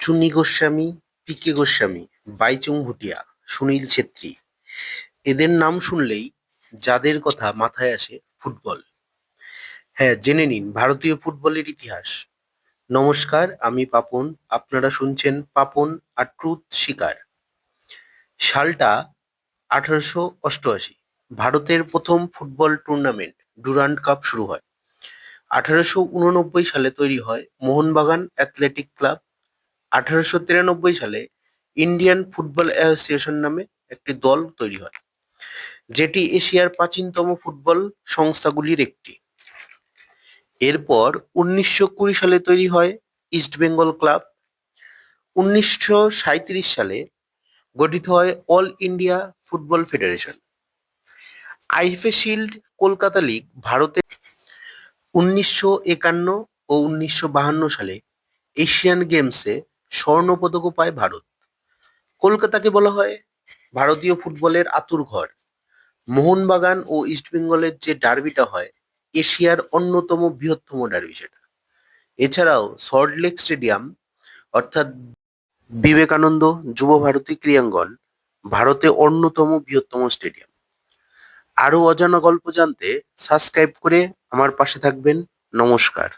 সুনী Goswami, PK. Goswami, Baichung Bhutia, Sunil Chhetri এদের নাম শুনলেই যাদের কথা মাথায় আসে ফুটবল। হ্যাঁ, জেনে নিন ভারতীয় ফুটবলের ইতিহাস। নমস্কার, আমি পাপন। আপনারা শুনছেন পাপন আর ট্রুথ শিকার। সালটা 1888। ভারতের প্রথম ফুটবল টুর্নামেন্ট ডুরান্ড কাপ শুরু হয়। 1889 সালে তৈরি হয় মোহনবাগান অ্যাথলেটিক ক্লাব। 1893 সালে ইন্ডিয়ান ফুটবল অ্যাসোসিয়েশন নামে একটি দল তৈরি হয়, যেটি এশিয়ার প্রাচীনতম ফুটবল সংস্থাগুলির একটি। এরপর 1920 সালে তৈরি হয় ইস্ট বেঙ্গল ক্লাব। 1937 সালে গঠিত হয় all India football federation. IFA shield Kolkata League ভারতে 1951 ও 1952 সালে এশিয়ান গেমসে স্বর্ণপদকও পায় ভারত। কলকাতাকে বলা হয় ভারতীয় ফুটবলের আঁতুড়ঘর। মোহনবাগান ও ইস্টবেঙ্গলের যে ডার্বিটা হয়, এশিয়ার অন্যতম বৃহত্তম ডার্বি সেটা। এছাড়াও সল্টলেক স্টেডিয়াম অর্থাৎ বিবেকানন্দ যুব ভারতী ক্রীড়াঙ্গন ভারতে অন্যতম বৃহত্তম স্টেডিয়াম। আরো অজানা গল্প জানতে সাবস্ক্রাইব করে আমার পাশে থাকবেন। নমস্কার।